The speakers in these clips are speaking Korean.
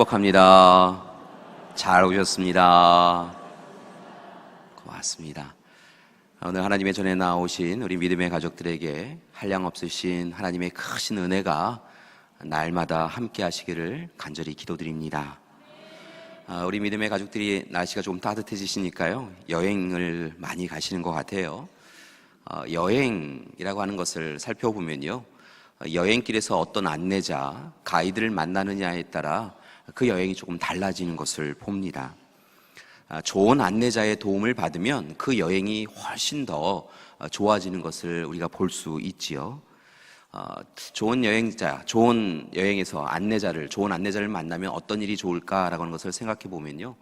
축복합니다. 잘 오셨습니다. 고맙습니다. 오늘 하나님의 전에 나오신 우리 믿음의 가족들에게 한량없으신 하나님의 크신 은혜가 날마다 함께 하시기를 간절히 기도드립니다. 우리 믿음의 가족들이 날씨가 좀 따뜻해지시니까요, 여행을 많이 가시는 것 같아요. 여행이라고 하는 것을 살펴보면요, 여행길에서 어떤 안내자, 가이드를 만나느냐에 따라 그 여행이 조금 달라지는 것을 봅니다. 좋은 안내자의 도움을 받으면 그 여행이 훨씬 더 좋아지는 것을 우리가 볼 수 있지요. 좋은 여행에서 좋은 안내자를 만나면 어떤 일이 좋을까라고 하는 것을 생각해 보면요,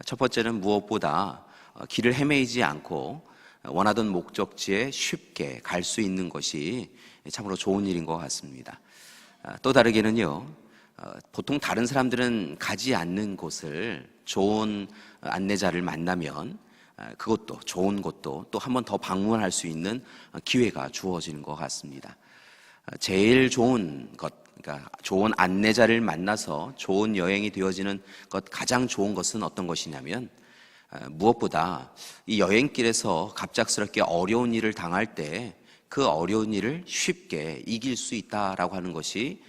첫 번째는 무엇보다 길을 헤매이지 않고 원하던 목적지에 쉽게 갈 수 있는 것이 참으로 좋은 일인 것 같습니다. 또 다르게는요, 보통 다른 사람들은 가지 않는 곳을 좋은 안내자를 만나면 그것도 좋은 곳도 또 한 번 더 방문할 수 있는 기회가 주어지는 것 같습니다. 제일 좋은 것, 그러니까 좋은 안내자를 만나서 좋은 여행이 되어지는 것, 가장 좋은 것은 어떤 것이냐면, 무엇보다 이 여행길에서 갑작스럽게 어려운 일을 당할 때 그 어려운 일을 쉽게 이길 수 있다라고 하는 것이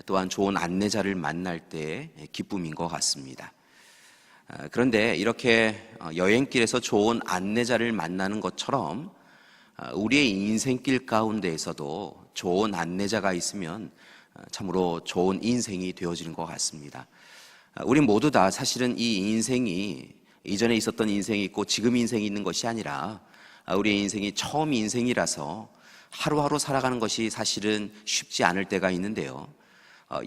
또한 좋은 안내자를 만날 때의 기쁨인 것 같습니다. 그런데 이렇게 여행길에서 좋은 안내자를 만나는 것처럼 우리의 인생길 가운데에서도 좋은 안내자가 있으면 참으로 좋은 인생이 되어지는 것 같습니다. 우리 모두 다 사실은 이 인생이 이전에 있었던 인생이 있고 지금 인생이 있는 것이 아니라 우리의 인생이 처음 인생이라서 하루하루 살아가는 것이 사실은 쉽지 않을 때가 있는데요,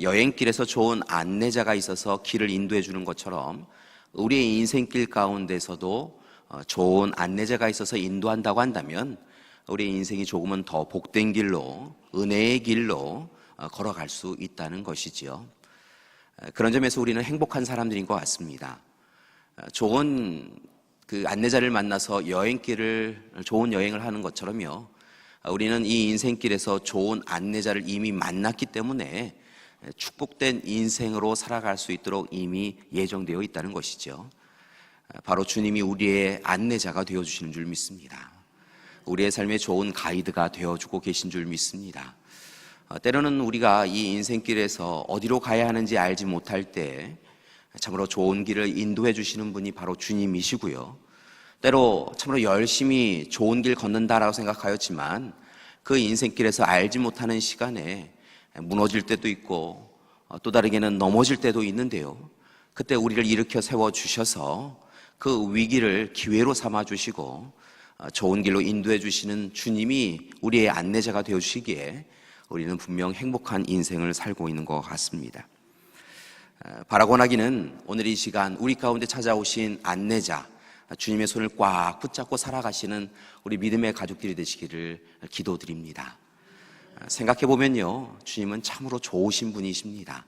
여행길에서 좋은 안내자가 있어서 길을 인도해 주는 것처럼 우리의 인생길 가운데서도 좋은 안내자가 있어서 인도한다고 한다면 우리의 인생이 조금은 더 복된 길로, 은혜의 길로 걸어갈 수 있다는 것이지요. 그런 점에서 우리는 행복한 사람들인 것 같습니다. 좋은 그 안내자를 만나서 좋은 여행을 하는 것처럼요, 우리는 이 인생길에서 좋은 안내자를 이미 만났기 때문에 축복된 인생으로 살아갈 수 있도록 이미 예정되어 있다는 것이죠. 바로 주님이 우리의 안내자가 되어주시는 줄 믿습니다. 우리의 삶에 좋은 가이드가 되어주고 계신 줄 믿습니다. 때로는 우리가 이 인생길에서 어디로 가야 하는지 알지 못할 때 참으로 좋은 길을 인도해 주시는 분이 바로 주님이시고요, 때로 참으로 열심히 좋은 길 걷는다라고 생각하였지만 그 인생길에서 알지 못하는 시간에 무너질 때도 있고 또 다르게는 넘어질 때도 있는데요, 그때 우리를 일으켜 세워주셔서 그 위기를 기회로 삼아주시고 좋은 길로 인도해 주시는 주님이 우리의 안내자가 되어주시기에 우리는 분명 행복한 인생을 살고 있는 것 같습니다. 바라고 하기는 오늘 이 시간 우리 가운데 찾아오신 안내자, 주님의 손을 꽉 붙잡고 살아가시는 우리 믿음의 가족들이 되시기를 기도드립니다. 생각해보면요, 주님은 참으로 좋으신 분이십니다.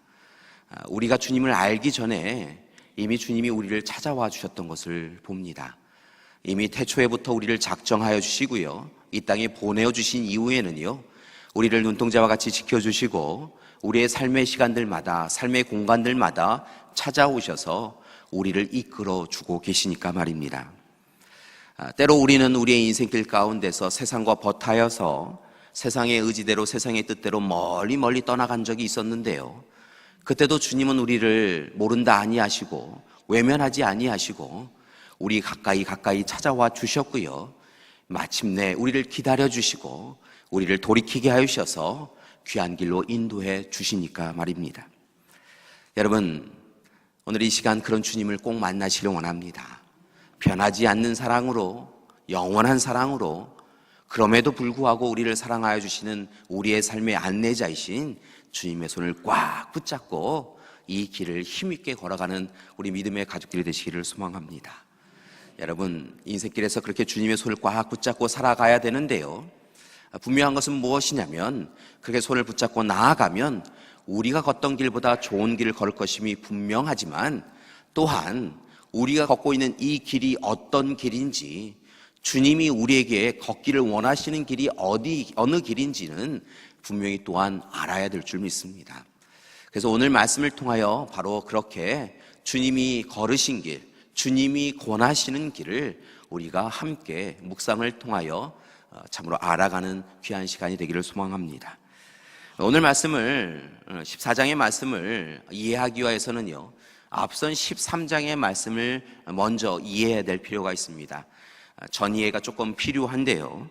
우리가 주님을 알기 전에 이미 주님이 우리를 찾아와 주셨던 것을 봅니다. 이미 태초에부터 우리를 작정하여 주시고요, 이 땅에 보내어 주신 이후에는요, 우리를 눈동자와 같이 지켜주시고 우리의 삶의 시간들마다, 삶의 공간들마다 찾아오셔서 우리를 이끌어주고 계시니까 말입니다. 때로 우리는 우리의 인생길 가운데서 세상과 버타여서 세상의 의지대로, 세상의 뜻대로 멀리 떠나간 적이 있었는데요, 그때도 주님은 우리를 모른다 아니하시고 외면하지 아니하시고 우리 가까이 찾아와 주셨고요, 마침내 우리를 기다려 주시고 우리를 돌이키게 하셔서 귀한 길로 인도해 주시니까 말입니다. 여러분, 오늘 이 시간 그런 주님을 꼭 만나시길 원합니다. 변하지 않는 사랑으로, 영원한 사랑으로, 그럼에도 불구하고 우리를 사랑하여 주시는 우리의 삶의 안내자이신 주님의 손을 꽉 붙잡고 이 길을 힘있게 걸어가는 우리 믿음의 가족들이 되시기를 소망합니다. 여러분, 인생길에서 그렇게 주님의 손을 꽉 붙잡고 살아가야 되는데요, 분명한 것은 무엇이냐면 그렇게 손을 붙잡고 나아가면 우리가 걷던 길보다 좋은 길을 걸을 것임이 분명하지만 또한 우리가 걷고 있는 이 길이 어떤 길인지, 주님이 우리에게 걷기를 원하시는 길이 어느 길인지는 분명히 또한 알아야 될 줄 믿습니다. 그래서 오늘 말씀을 통하여 바로 그렇게 주님이 걸으신 길, 주님이 권하시는 길을 우리가 함께 묵상을 통하여 참으로 알아가는 귀한 시간이 되기를 소망합니다. 오늘 말씀을 14장의 말씀을 이해하기 위해서는요, 앞선 13장의 말씀을 먼저 이해해야 될 필요가 있습니다. 전 이해가 조금 필요한데요,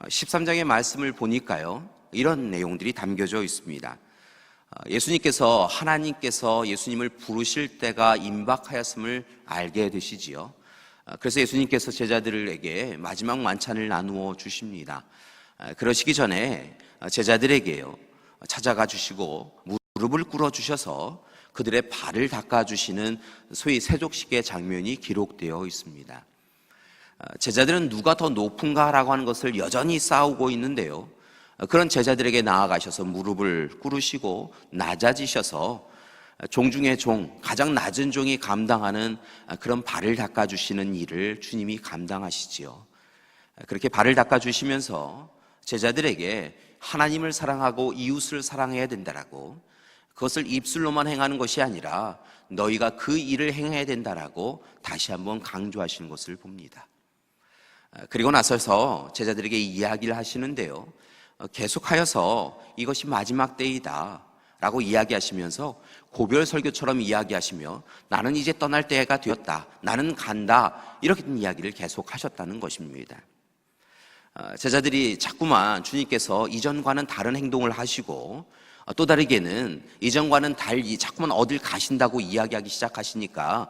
13장의 말씀을 보니까요, 이런 내용들이 담겨져 있습니다. 예수님께서, 하나님께서 예수님을 부르실 때가 임박하였음을 알게 되시지요. 그래서 예수님께서 제자들에게 마지막 만찬을 나누어 주십니다. 그러시기 전에 제자들에게요, 찾아가 주시고 무릎을 꿇어 주셔서 그들의 발을 닦아 주시는 소위 세족식의 장면이 기록되어 있습니다. 제자들은 누가 더 높은가라고 하는 것을 여전히 싸우고 있는데요, 그런 제자들에게 나아가셔서 무릎을 꿇으시고 낮아지셔서 종 중의 종, 가장 낮은 종이 감당하는 그런 발을 닦아주시는 일을 주님이 감당하시지요. 그렇게 발을 닦아주시면서 제자들에게 하나님을 사랑하고 이웃을 사랑해야 된다라고, 그것을 입술로만 행하는 것이 아니라 너희가 그 일을 행해야 된다라고 다시 한번 강조하시는 것을 봅니다. 그리고 나서서 제자들에게 이야기를 하시는데요, 계속하여서 이것이 마지막 때이다 라고 이야기하시면서 고별 설교처럼 이야기하시며 나는 이제 떠날 때가 되었다, 나는 간다, 이렇게 이야기를 계속 하셨다는 것입니다. 제자들이 자꾸만 주님께서 이전과는 다른 행동을 하시고 또 다르게는 이전과는 달리 자꾸만 어딜 가신다고 이야기하기 시작하시니까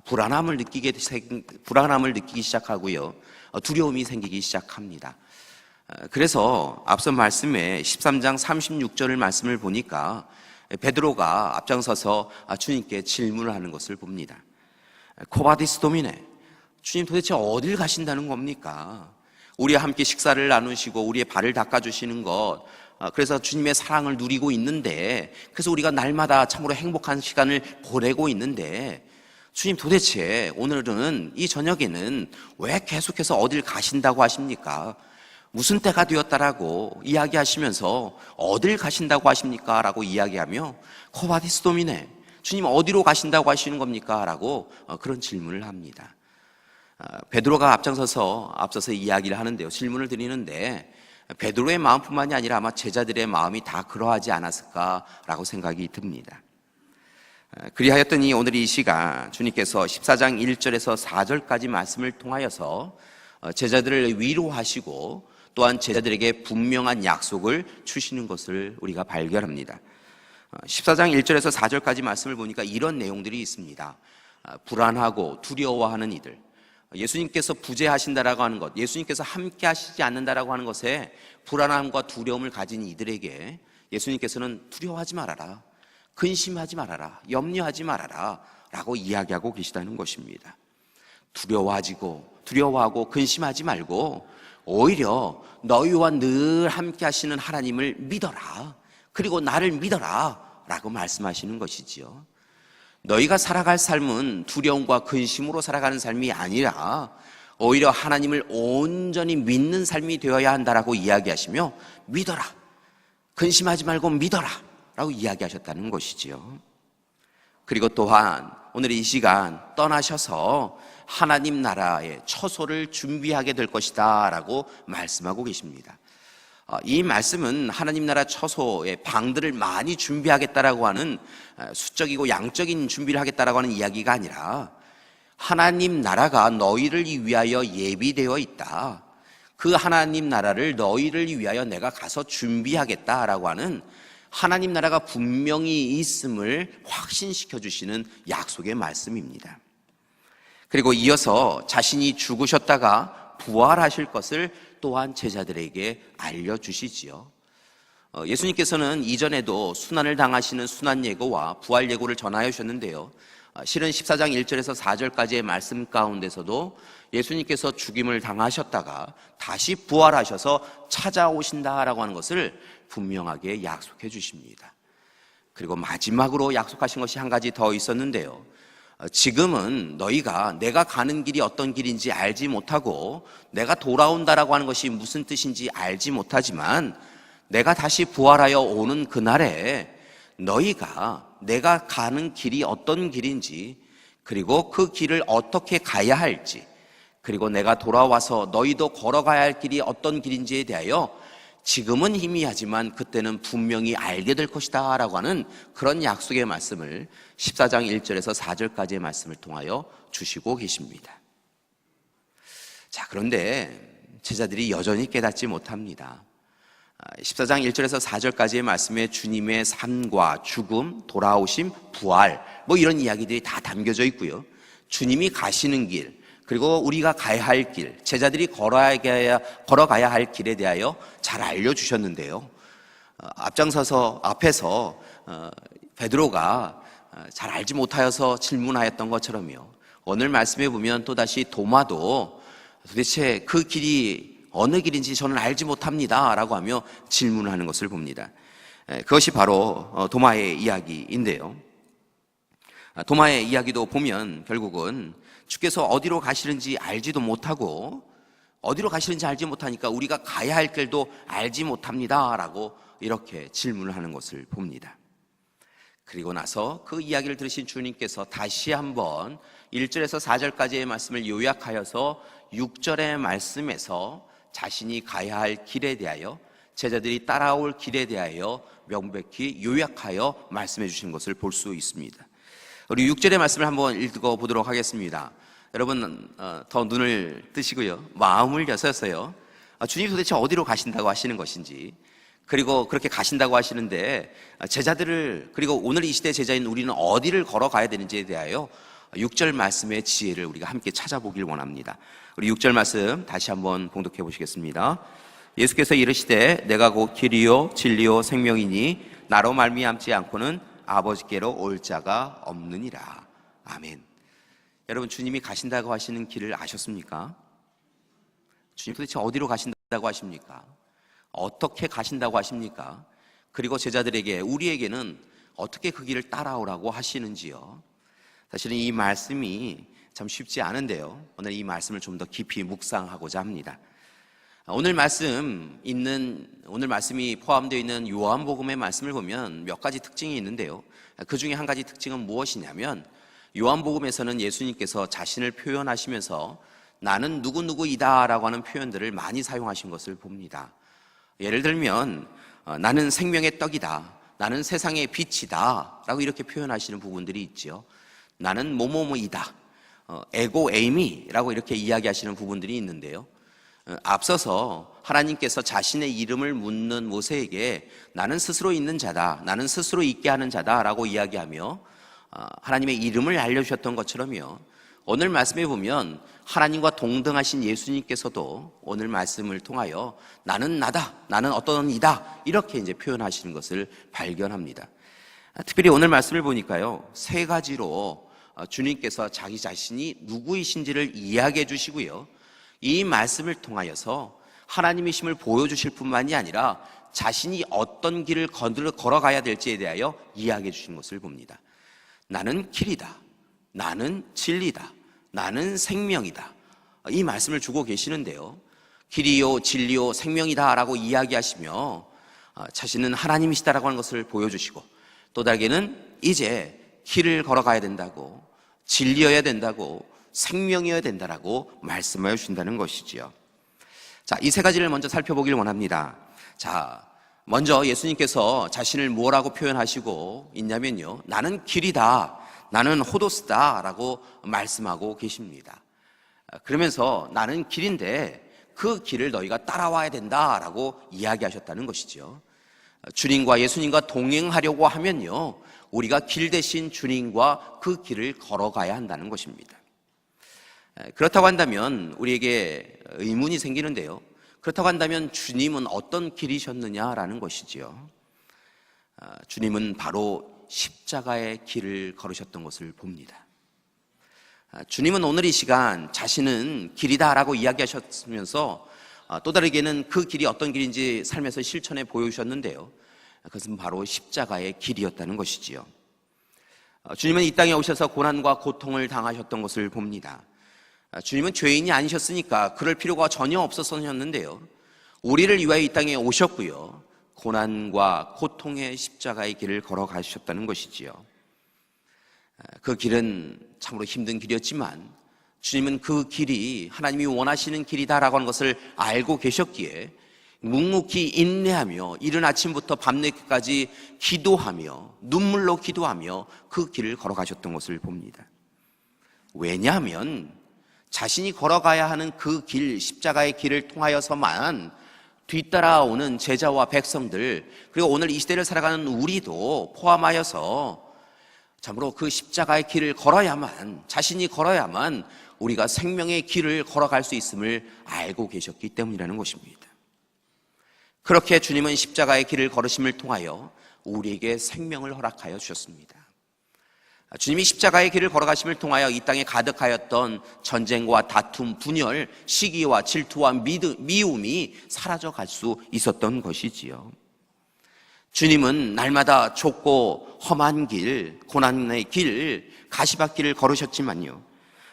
불안함을 느끼기 시작하고요, 두려움이 생기기 시작합니다. 그래서 앞선 말씀에 13장 36절을 말씀을 보니까 베드로가 앞장서서 주님께 질문을 하는 것을 봅니다. 코바디스 도미네, 주님 도대체 어딜 가신다는 겁니까? 우리와 함께 식사를 나누시고 우리의 발을 닦아주시는 것, 그래서 주님의 사랑을 누리고 있는데, 그래서 우리가 날마다 참으로 행복한 시간을 보내고 있는데, 주님 도대체 오늘은, 이 저녁에는 왜 계속해서 어딜 가신다고 하십니까? 무슨 때가 되었다라고 이야기하시면서 어딜 가신다고 하십니까? 라고 이야기하며 코바디스 도미네, 주님 어디로 가신다고 하시는 겁니까? 라고 그런 질문을 합니다. 베드로가 앞서서 이야기를 하는데요, 질문을 드리는데 베드로의 마음뿐만이 아니라 아마 제자들의 마음이 다 그러하지 않았을까라고 생각이 듭니다. 그리하였더니 오늘 이 시간 주님께서 14장 1절에서 4절까지 말씀을 통하여서 제자들을 위로하시고 또한 제자들에게 분명한 약속을 주시는 것을 우리가 발견합니다. 14장 1절에서 4절까지 말씀을 보니까 이런 내용들이 있습니다. 불안하고 두려워하는 이들, 예수님께서 부재하신다라고 하는 것, 예수님께서 함께 하시지 않는다라고 하는 것에 불안함과 두려움을 가진 이들에게 예수님께서는 두려워하지 말아라, 근심하지 말아라, 염려하지 말아라 라고 이야기하고 계시다는 것입니다. 두려워하고 근심하지 말고 오히려 너희와 늘 함께 하시는 하나님을 믿어라, 그리고 나를 믿어라 라고 말씀하시는 것이지요. 너희가 살아갈 삶은 두려움과 근심으로 살아가는 삶이 아니라 오히려 하나님을 온전히 믿는 삶이 되어야 한다라고 이야기하시며 믿어라, 근심하지 말고 믿어라 라고 이야기하셨다는 것이지요. 그리고 또한 오늘 이 시간 떠나셔서 하나님 나라의 처소를 준비하게 될 것이다 라고 말씀하고 계십니다. 이 말씀은 하나님 나라 처소의 방들을 많이 준비하겠다라고 하는 수적이고 양적인 준비를 하겠다라고 하는 이야기가 아니라 하나님 나라가 너희를 위하여 예비되어 있다, 그 하나님 나라를 너희를 위하여 내가 가서 준비하겠다라고 하는 하나님 나라가 분명히 있음을 확신시켜 주시는 약속의 말씀입니다. 그리고 이어서 자신이 죽으셨다가 부활하실 것을 또한 제자들에게 알려주시지요. 예수님께서는 이전에도 순환을 당하시는 순환 예고와 부활 예고를 전하여 주셨는데요, 실은 14장 1절에서 4절까지의 말씀 가운데서도 예수님께서 죽임을 당하셨다가 다시 부활하셔서 찾아오신다라고 하는 것을 분명하게 약속해 주십니다. 그리고 마지막으로 약속하신 것이 한 가지 더 있었는데요, 지금은 너희가 내가 가는 길이 어떤 길인지 알지 못하고 내가 돌아온다라고 하는 것이 무슨 뜻인지 알지 못하지만 내가 다시 부활하여 오는 그날에 너희가 내가 가는 길이 어떤 길인지, 그리고 그 길을 어떻게 가야 할지, 그리고 내가 돌아와서 너희도 걸어가야 할 길이 어떤 길인지에 대하여 지금은 희미하지만 그때는 분명히 알게 될 것이다 라고 하는 그런 약속의 말씀을 14장 1절에서 4절까지의 말씀을 통하여 주시고 계십니다. 자, 그런데 제자들이 여전히 깨닫지 못합니다. 14장 1절에서 4절까지의 말씀에 주님의 삶과 죽음, 돌아오심, 부활, 이런 이야기들이 다 담겨져 있고요. 주님이 가시는 길, 그리고 우리가 가야 할 길, 제자들이 걸어가야 할 길에 대하여 잘 알려주셨는데요. 앞에서 베드로가 잘 알지 못하여서 질문하였던 것처럼요. 오늘 말씀에 보면 또다시 도마도 도대체 그 길이 어느 길인지 저는 알지 못합니다 라고 하며 질문하는 것을 봅니다. 그것이 바로 도마의 이야기인데요. 도마의 이야기도 보면 결국은 주께서 어디로 가시는지 알지도 못하고, 어디로 가시는지 알지 못하니까 우리가 가야 할 길도 알지 못합니다 라고 이렇게 질문을 하는 것을 봅니다. 그리고 나서 그 이야기를 들으신 주님께서 다시 한번 1절에서 4절까지의 말씀을 요약하여서 6절의 말씀에서 자신이 가야 할 길에 대하여, 제자들이 따라올 길에 대하여 명백히 요약하여 말씀해 주신 것을 볼 수 있습니다. 우리 6절의 말씀을 한번 읽어보도록 하겠습니다. 여러분 더 눈을 뜨시고요, 마음을 여서서요, 주님 도대체 어디로 가신다고 하시는 것인지, 그리고 그렇게 가신다고 하시는데 제자들을, 그리고 오늘 이 시대 제자인 우리는 어디를 걸어가야 되는지에 대하여 6절 말씀의 지혜를 우리가 함께 찾아보길 원합니다. 우리 6절 말씀 다시 한번 봉독해 보시겠습니다. 예수께서 이르시되 내가 곧 길이요 진리요 생명이니 나로 말미암지 않고는 아버지께로 올 자가 없느니라. 아멘. 여러분, 주님이 가신다고 하시는 길을 아셨습니까? 주님 도대체 어디로 가신다고 하십니까? 어떻게 가신다고 하십니까? 그리고 제자들에게, 우리에게는 어떻게 그 길을 따라오라고 하시는지요? 사실은 이 말씀이 참 쉽지 않은데요, 오늘 이 말씀을 좀 더 깊이 묵상하고자 합니다. 오늘 말씀이 포함되어 있는 요한복음의 말씀을 보면 몇 가지 특징이 있는데요, 그 중에 한 가지 특징은 무엇이냐면, 요한복음에서는 예수님께서 자신을 표현하시면서 나는 누구누구이다 라고 하는 표현들을 많이 사용하신 것을 봅니다. 예를 들면 나는 생명의 떡이다, 나는 세상의 빛이다 라고 이렇게 표현하시는 부분들이 있죠. 나는 뭐뭐뭐이다, 에고 에이미라고 이렇게 이야기하시는 부분들이 있는데요, 앞서서 하나님께서 자신의 이름을 묻는 모세에게 나는 스스로 있는 자다, 나는 스스로 있게 하는 자다 라고 이야기하며 하나님의 이름을 알려주셨던 것처럼요, 오늘 말씀에 보면 하나님과 동등하신 예수님께서도 오늘 말씀을 통하여 나는 나다, 나는 어떤 이다 이렇게 이제 표현하시는 것을 발견합니다. 특별히 오늘 말씀을 보니까요, 세 가지로 주님께서 자기 자신이 누구이신지를 이야기해 주시고요, 이 말씀을 통하여서 하나님이심을 보여주실 뿐만이 아니라 자신이 어떤 길을 걸어가야 될지에 대하여 이야기해 주시는 것을 봅니다. 나는 길이다, 나는 진리다, 나는 생명이다, 이 말씀을 주고 계시는데요, 길이요 진리요 생명이다 라고 이야기하시며 자신은 하나님이시다라고 하는 것을 보여주시고, 또 다르게는 이제 길을 걸어가야 된다고, 진리여야 된다고, 생명이어야 된다라고 말씀하여 주신다는 것이지요. 자, 이 세 가지를 먼저 살펴보길 원합니다. 자, 먼저 예수님께서 자신을 뭐라고 표현하시고 있냐면요, 나는 길이다, 나는 호도스다 라고 말씀하고 계십니다. 그러면서 나는 길인데 그 길을 너희가 따라와야 된다라고 이야기하셨다는 것이죠. 주님과 예수님과 동행하려고 하면요, 우리가 길 대신 주님과 그 길을 걸어가야 한다는 것입니다. 그렇다고 한다면 우리에게 의문이 생기는데요, 그렇다고 한다면 주님은 어떤 길이셨느냐라는 것이지요. 주님은 바로 십자가의 길을 걸으셨던 것을 봅니다. 주님은 오늘 이 시간 자신은 길이다라고 이야기하셨으면서 또 다르게는 그 길이 어떤 길인지 삶에서 실천해 보여주셨는데요, 그것은 바로 십자가의 길이었다는 것이지요. 주님은 이 땅에 오셔서 고난과 고통을 당하셨던 것을 봅니다. 주님은 죄인이 아니셨으니까 그럴 필요가 전혀 없었었는데요, 우리를 위하여 이 땅에 오셨고요, 고난과 고통의 십자가의 길을 걸어가셨다는 것이지요. 그 길은 참으로 힘든 길이었지만 주님은 그 길이 하나님이 원하시는 길이다라고 하는 것을 알고 계셨기에 묵묵히 인내하며 이른 아침부터 밤늦게까지 기도하며 눈물로 기도하며 그 길을 걸어가셨던 것을 봅니다. 왜냐하면 자신이 걸어가야 하는 그 길, 십자가의 길을 통하여서만 뒤따라오는 제자와 백성들, 그리고 오늘 이 시대를 살아가는 우리도 포함하여서 참으로 그 십자가의 길을 걸어야만, 자신이 걸어야만 우리가 생명의 길을 걸어갈 수 있음을 알고 계셨기 때문이라는 것입니다. 그렇게 주님은 십자가의 길을 걸으심을 통하여 우리에게 생명을 허락하여 주셨습니다. 주님이 십자가의 길을 걸어가심을 통하여 이 땅에 가득하였던 전쟁과 다툼, 분열, 시기와 질투와 미움이 사라져갈 수 있었던 것이지요. 주님은 날마다 좁고 험한 길, 고난의 길, 가시밭길을 걸으셨지만요,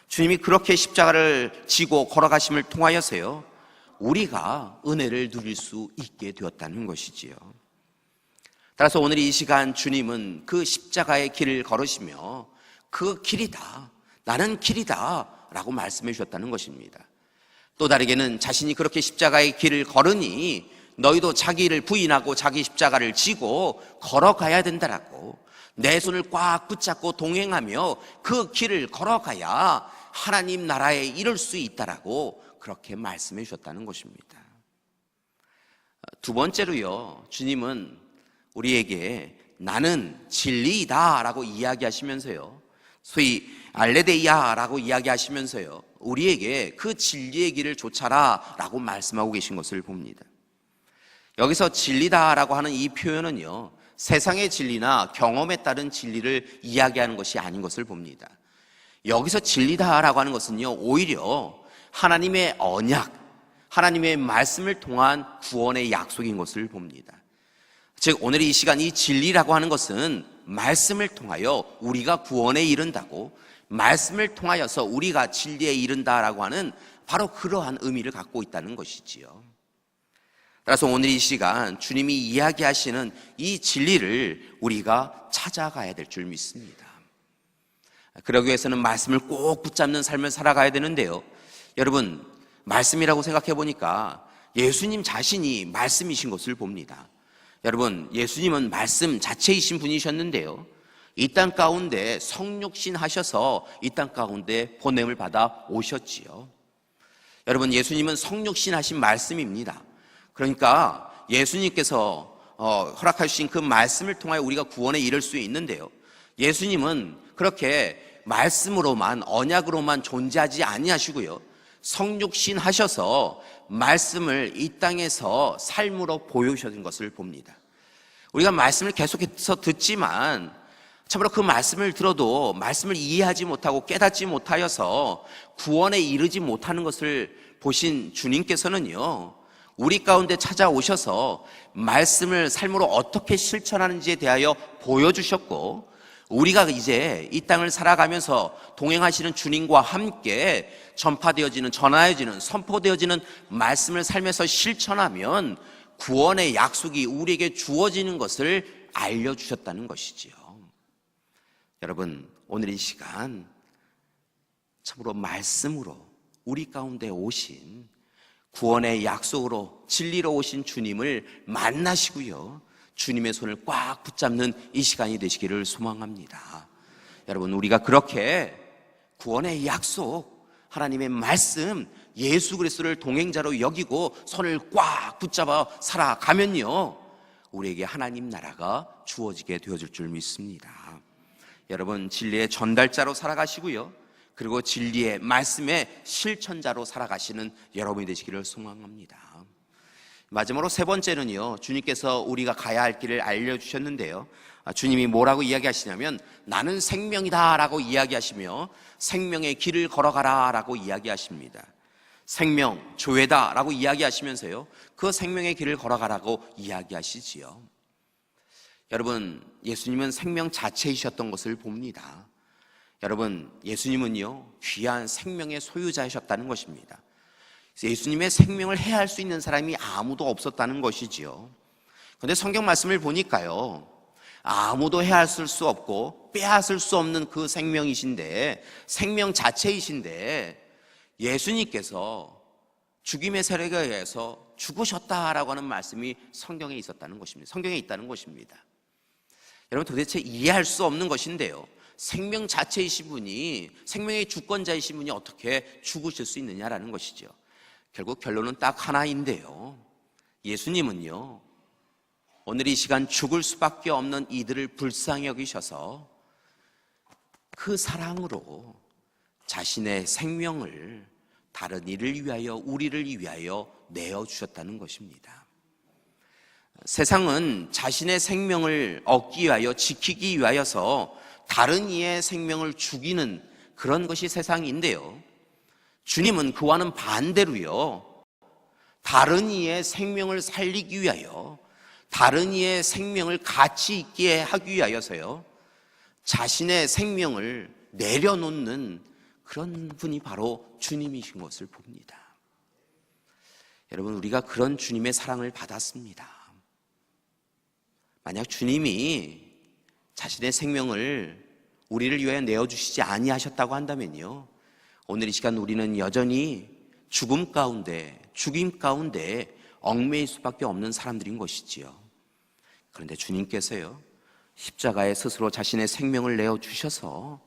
주님이 그렇게 십자가를 지고 걸어가심을 통하여서요, 우리가 은혜를 누릴 수 있게 되었다는 것이지요. 따라서 오늘 이 시간 주님은 그 십자가의 길을 걸으시며 그 길이다, 나는 길이다 라고 말씀해 주셨다는 것입니다. 또 다르게는 자신이 그렇게 십자가의 길을 걸으니 너희도 자기를 부인하고 자기 십자가를 지고 걸어가야 된다라고, 내 손을 꽉 붙잡고 동행하며 그 길을 걸어가야 하나님 나라에 이룰 수 있다라고 그렇게 말씀해 주셨다는 것입니다. 두 번째로요, 주님은 우리에게 나는 진리이다 라고 이야기하시면서요, 소위 알레데이아 라고 이야기하시면서요, 우리에게 그 진리의 길을 좇아라 라고 말씀하고 계신 것을 봅니다. 여기서 진리다 라고 하는 이 표현은요, 세상의 진리나 경험에 따른 진리를 이야기하는 것이 아닌 것을 봅니다. 여기서 진리다 라고 하는 것은요, 오히려 하나님의 언약, 하나님의 말씀을 통한 구원의 약속인 것을 봅니다. 즉 오늘 이 시간 이 진리라고 하는 것은 말씀을 통하여 우리가 구원에 이른다고, 말씀을 통하여서 우리가 진리에 이른다라고 하는 바로 그러한 의미를 갖고 있다는 것이지요. 따라서 오늘 이 시간 주님이 이야기하시는 이 진리를 우리가 찾아가야 될 줄 믿습니다. 그러기 위해서는 말씀을 꼭 붙잡는 삶을 살아가야 되는데요, 여러분 말씀이라고 생각해 보니까 예수님 자신이 말씀이신 것을 봅니다. 여러분, 예수님은 말씀 자체이신 분이셨는데요, 이 땅 가운데 성육신 하셔서 이 땅 가운데 보냄을 받아 오셨지요. 여러분, 예수님은 성육신 하신 말씀입니다. 그러니까 예수님께서 허락해 주신 그 말씀을 통하여 우리가 구원에 이를 수 있는데요, 예수님은 그렇게 말씀으로만, 언약으로만 존재하지 아니하시고요, 성육신 하셔서 말씀을 이 땅에서 삶으로 보여주신 것을 봅니다. 우리가 말씀을 계속해서 듣지만 참으로 그 말씀을 들어도 말씀을 이해하지 못하고 깨닫지 못하여서 구원에 이르지 못하는 것을 보신 주님께서는요, 우리 가운데 찾아오셔서 말씀을 삶으로 어떻게 실천하는지에 대하여 보여주셨고, 우리가 이제 이 땅을 살아가면서 동행하시는 주님과 함께 전파되어지는, 선포되어지는 말씀을 삶에서 실천하면 구원의 약속이 우리에게 주어지는 것을 알려주셨다는 것이지요. 여러분, 오늘 이 시간 참으로 말씀으로 우리 가운데 오신, 구원의 약속으로 진리로 오신 주님을 만나시고요, 주님의 손을 꽉 붙잡는 이 시간이 되시기를 소망합니다. 여러분, 우리가 그렇게 구원의 약속, 하나님의 말씀, 예수 그리스도를 동행자로 여기고 손을 꽉 붙잡아 살아가면요, 우리에게 하나님 나라가 주어지게 되어질 줄 믿습니다. 여러분, 진리의 전달자로 살아가시고요, 그리고 진리의 말씀의 실천자로 살아가시는 여러분이 되시기를 소망합니다. 마지막으로 세 번째는요, 주님께서 우리가 가야 할 길을 알려주셨는데요, 주님이 뭐라고 이야기하시냐면 나는 생명이다 라고 이야기하시며 생명의 길을 걸어가라 라고 이야기하십니다. 생명, 조회다 라고 이야기하시면서요, 그 생명의 길을 걸어가라고 이야기하시지요. 여러분, 예수님은 생명 자체이셨던 것을 봅니다. 여러분, 예수님은요, 귀한 생명의 소유자이셨다는 것입니다. 예수님의 생명을 해할 수 있는 사람이 아무도 없었다는 것이지요. 그런데 성경 말씀을 보니까요, 아무도 해하실 수 없고 빼앗을 수 없는 그 생명이신데, 생명 자체이신데 예수님께서 죽임의 세력에 의해서 죽으셨다라고 하는 말씀이 성경에 있었다는 것입니다. 성경에 있다는 것입니다. 여러분, 도대체 이해할 수 없는 것인데요, 생명 자체이신 분이, 생명의 주권자이신 분이 어떻게 죽으실 수 있느냐라는 것이죠. 결국 결론은 딱 하나인데요, 예수님은요, 오늘 이 시간 죽을 수밖에 없는 이들을 불쌍히 여기셔서 그 사랑으로 자신의 생명을 다른 이를 위하여, 우리를 위하여 내어주셨다는 것입니다. 세상은 자신의 생명을 얻기 위하여, 지키기 위하여서 다른 이의 생명을 죽이는 그런 것이 세상인데요, 주님은 그와는 반대로요, 다른 이의 생명을 살리기 위하여, 다른 이의 생명을 가치 있게 하기 위하여서요, 자신의 생명을 내려놓는 그런 분이 바로 주님이신 것을 봅니다. 여러분, 우리가 그런 주님의 사랑을 받았습니다. 만약 주님이 자신의 생명을 우리를 위하여 내어주시지 아니하셨다고 한다면요, 오늘 이 시간 우리는 여전히 죽음 가운데, 죽임 가운데 얽매일 수밖에 없는 사람들인 것이지요. 그런데 주님께서요, 십자가에 스스로 자신의 생명을 내어주셔서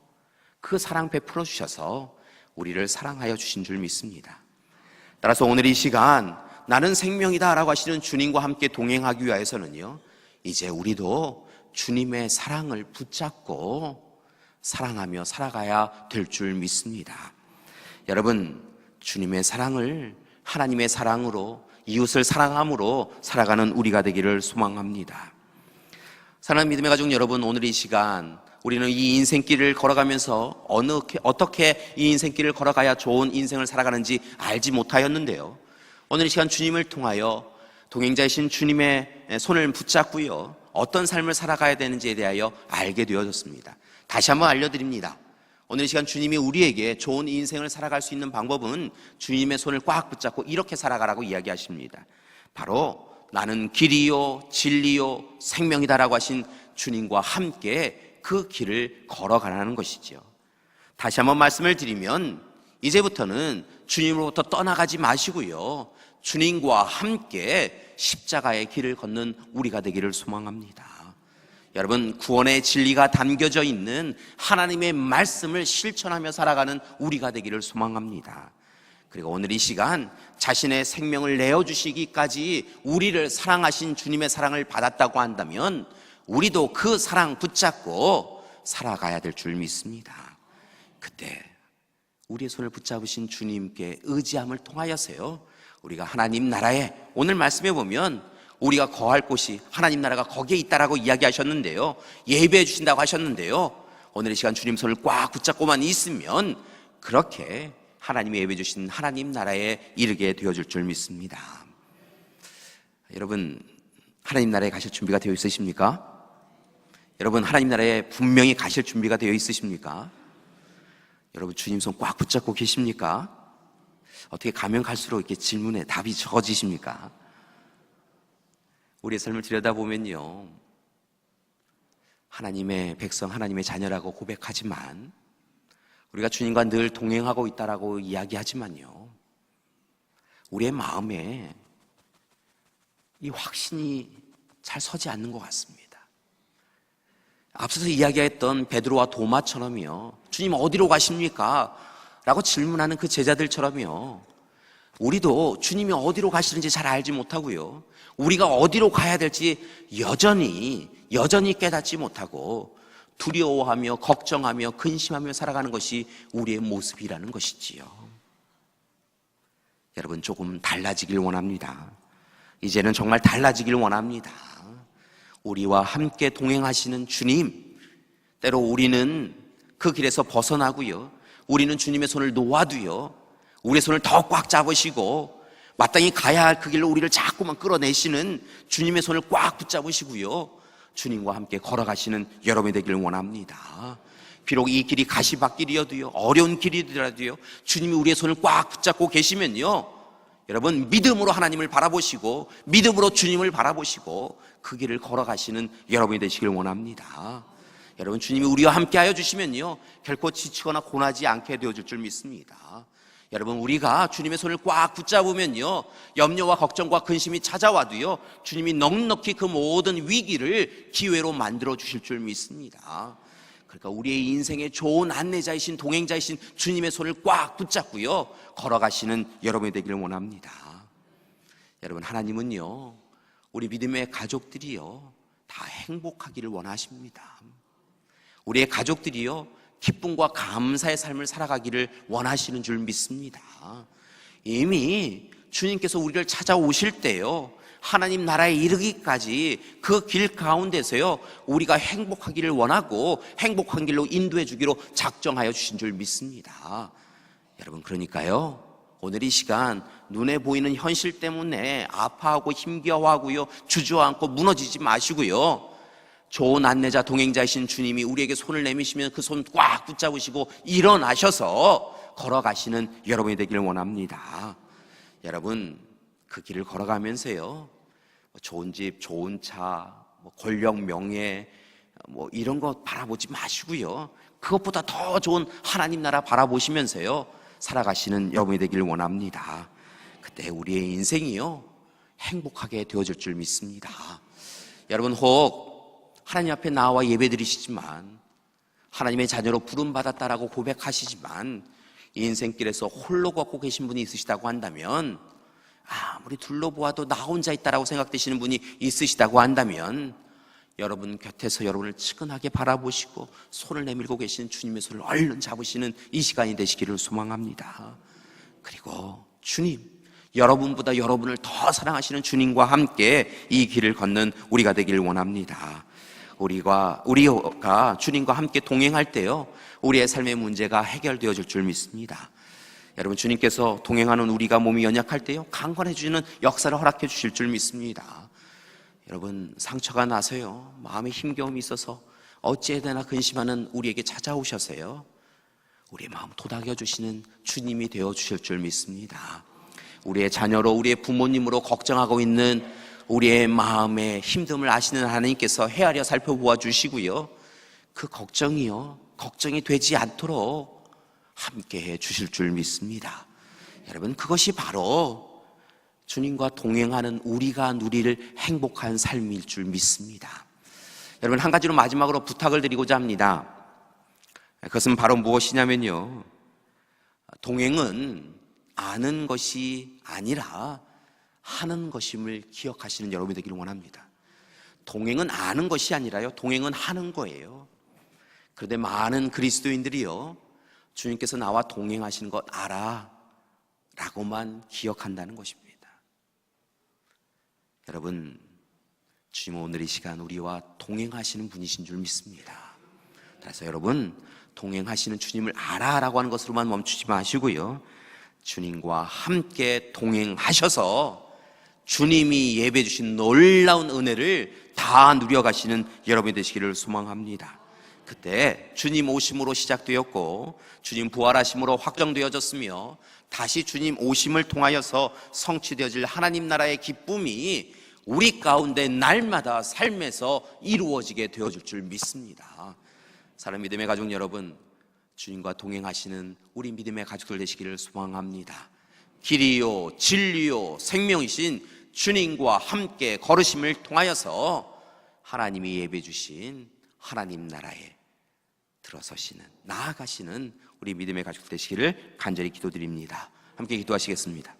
그 사랑 베풀어 주셔서 우리를 사랑하여 주신 줄 믿습니다. 따라서 오늘 이 시간 나는 생명이다 라고 하시는 주님과 함께 동행하기 위해서는요, 이제 우리도 주님의 사랑을 붙잡고 사랑하며 살아가야 될 줄 믿습니다. 여러분, 주님의 사랑을 하나님의 사랑으로, 이웃을 사랑함으로 살아가는 우리가 되기를 소망합니다. 사랑하는 믿음의 가족 여러분, 오늘 이 시간 우리는 이 인생길을 걸어가면서 어떻게 이 인생길을 걸어가야 좋은 인생을 살아가는지 알지 못하였는데요, 오늘 이 시간 주님을 통하여 동행자이신 주님의 손을 붙잡고요, 어떤 삶을 살아가야 되는지에 대하여 알게 되어졌습니다. 다시 한번 알려드립니다. 오늘 이 시간 주님이 우리에게 좋은 인생을 살아갈 수 있는 방법은 주님의 손을 꽉 붙잡고 이렇게 살아가라고 이야기하십니다. 바로 나는 길이요 진리요 생명이다라고 하신 주님과 함께 그 길을 걸어가라는 것이죠. 다시 한번 말씀을 드리면, 이제부터는 주님으로부터 떠나가지 마시고요, 주님과 함께 십자가의 길을 걷는 우리가 되기를 소망합니다. 여러분, 구원의 진리가 담겨져 있는 하나님의 말씀을 실천하며 살아가는 우리가 되기를 소망합니다. 그리고 오늘 이 시간 자신의 생명을 내어주시기까지 우리를 사랑하신 주님의 사랑을 받았다고 한다면 우리도 그 사랑 붙잡고 살아가야 될 줄 믿습니다. 그때 우리의 손을 붙잡으신 주님께 의지함을 통하여서요, 우리가 하나님 나라에, 오늘 말씀해 보면 우리가 거할 곳이 하나님 나라가 거기에 있다라고 이야기하셨는데요, 예배해 주신다고 하셨는데요, 오늘 이 시간 주님 손을 꽉 붙잡고만 있으면 그렇게 하나님이 예배해 주신 하나님 나라에 이르게 되어줄 줄 믿습니다. 여러분, 하나님 나라에 가실 준비가 되어 있으십니까? 여러분, 하나님 나라에 분명히 가실 준비가 되어 있으십니까? 여러분, 주님 손 꽉 붙잡고 계십니까? 어떻게 가면 갈수록 이렇게 질문에 답이 적어지십니까? 우리의 삶을 들여다보면요, 하나님의 백성, 하나님의 자녀라고 고백하지만, 우리가 주님과 늘 동행하고 있다라고 이야기하지만요, 우리의 마음에 이 확신이 잘 서지 않는 것 같습니다. 앞서서 이야기했던 베드로와 도마처럼요, 주님 어디로 가십니까? 라고 질문하는 그 제자들처럼요, 우리도 주님이 어디로 가시는지 잘 알지 못하고요, 우리가 어디로 가야 될지 여전히 깨닫지 못하고 두려워하며 걱정하며 근심하며 살아가는 것이 우리의 모습이라는 것이지요. 여러분, 조금 달라지길 원합니다. 이제는 정말 달라지길 원합니다. 우리와 함께 동행하시는 주님, 때로 우리는 그 길에서 벗어나고요, 우리는 주님의 손을 놓아도요, 우리의 손을 더 꽉 잡으시고 마땅히 가야 할 그 길로 우리를 자꾸만 끌어내시는 주님의 손을 꽉 붙잡으시고요, 주님과 함께 걸어가시는 여러분이 되기를 원합니다. 비록 이 길이 가시밭길이어도요, 어려운 길이더라도요, 주님이 우리의 손을 꽉 붙잡고 계시면요, 여러분, 믿음으로 하나님을 바라보시고 믿음으로 주님을 바라보시고 그 길을 걸어가시는 여러분이 되시길 원합니다. 여러분, 주님이 우리와 함께하여 주시면요 결코 지치거나 고나지 않게 되어줄 줄 믿습니다. 여러분, 우리가 주님의 손을 꽉 붙잡으면요 염려와 걱정과 근심이 찾아와도요 주님이 넉넉히 그 모든 위기를 기회로 만들어 주실 줄 믿습니다. 그러니까 우리의 인생의 좋은 안내자이신 동행자이신 주님의 손을 꽉 붙잡고요 걸어가시는 여러분이 되기를 원합니다. 여러분, 하나님은요 우리 믿음의 가족들이요 다 행복하기를 원하십니다. 우리의 가족들이요 기쁨과 감사의 삶을 살아가기를 원하시는 줄 믿습니다. 이미 주님께서 우리를 찾아오실 때요 하나님 나라에 이르기까지 그 길 가운데서요 우리가 행복하기를 원하고 행복한 길로 인도해 주기로 작정하여 주신 줄 믿습니다. 여러분, 그러니까요 오늘 이 시간 눈에 보이는 현실 때문에 아파하고 힘겨워하고요 주저앉고 무너지지 마시고요 좋은 안내자 동행자이신 주님이 우리에게 손을 내미시면 그 손 꽉 붙잡으시고 일어나셔서 걸어가시는 여러분이 되기를 원합니다. 여러분, 그 길을 걸어가면서요 좋은 집, 좋은 차, 권력, 명예 이런 거 바라보지 마시고요 그것보다 더 좋은 하나님 나라 바라보시면서요 살아가시는 여러분이 되기를 원합니다. 그때 우리의 인생이요 행복하게 되어질 줄 믿습니다. 여러분, 혹 하나님 앞에 나와 예배드리시지만 하나님의 자녀로 부름받았다라고 고백하시지만 인생길에서 홀로 걷고 계신 분이 있으시다고 한다면, 아무리 둘러보아도 나 혼자 있다라고 생각되시는 분이 있으시다고 한다면 여러분 곁에서 여러분을 측은하게 바라보시고 손을 내밀고 계시는 주님의 손을 얼른 잡으시는 이 시간이 되시기를 소망합니다. 그리고 주님, 여러분보다 여러분을 더 사랑하시는 주님과 함께 이 길을 걷는 우리가 되기를 원합니다. 우리가 주님과 함께 동행할 때요 우리의 삶의 문제가 해결되어질 줄 믿습니다. 여러분, 주님께서 동행하는 우리가 몸이 연약할 때요 강건해지는 역사를 허락해 주실 줄 믿습니다. 여러분, 상처가 나서요 마음에 힘겨움이 있어서 어찌해야 되나 근심하는 우리에게 찾아오셔서요 우리의 마음 도닥여 주시는 주님이 되어 주실 줄 믿습니다. 우리의 자녀로 우리의 부모님으로 걱정하고 있는 우리의 마음의 힘듦을 아시는 하나님께서 헤아려 살펴보아 주시고요 그 걱정이 되지 않도록 함께해 주실 줄 믿습니다. 여러분, 그것이 바로 주님과 동행하는 우리가 누릴 행복한 삶일 줄 믿습니다. 여러분, 한 가지로 마지막으로 부탁을 드리고자 합니다. 그것은 바로 무엇이냐면요 동행은 아는 것이 아니라 하는 것임을 기억하시는 여러분이 되기를 원합니다. 동행은 아는 것이 아니라요 동행은 하는 거예요. 그런데 많은 그리스도인들이요 주님께서 나와 동행하시는 것 알아 라고만 기억한다는 것입니다. 여러분, 주님은 오늘 이 시간 우리와 동행하시는 분이신 줄 믿습니다. 그래서 여러분, 동행하시는 주님을 알아 라고 하는 것으로만 멈추지 마시고요 주님과 함께 동행하셔서 주님이 예배해 주신 놀라운 은혜를 다 누려가시는 여러분이 되시기를 소망합니다. 그때 주님 오심으로 시작되었고 주님 부활하심으로 확정되어졌으며 다시 주님 오심을 통하여서 성취되어질 하나님 나라의 기쁨이 우리 가운데 날마다 삶에서 이루어지게 되어질 줄 믿습니다. 사랑하는 믿음의 가족 여러분, 주님과 동행하시는 우리 믿음의 가족들 되시기를 소망합니다. 길이요 진리요 생명이신 주님과 함께 걸으심을 통하여서 하나님이 예배해 주신 하나님 나라에 들어서시는, 나아가시는 우리 믿음의 가족 되시기를 간절히 기도드립니다. 함께 기도하시겠습니다.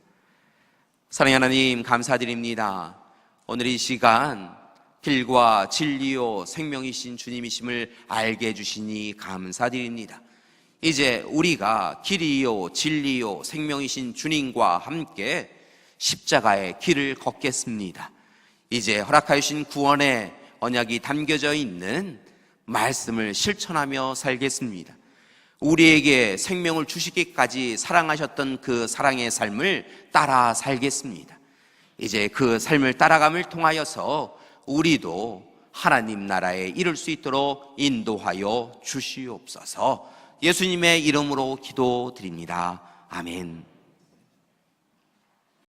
사랑의 하나님, 감사드립니다. 오늘 이 시간 길과 진리요 생명이신 주님이심을 알게 해주시니 감사드립니다. 이제 우리가 길이요 진리요 생명이신 주님과 함께 십자가의 길을 걷겠습니다. 이제 허락하여 주신 구원의 언약이 담겨져 있는 말씀을 실천하며 살겠습니다. 우리에게 생명을 주시기까지 사랑하셨던 그 사랑의 삶을 따라 살겠습니다. 이제 그 삶을 따라감을 통하여서 우리도 하나님 나라에 이룰 수 있도록 인도하여 주시옵소서. 예수님의 이름으로 기도드립니다. 아멘.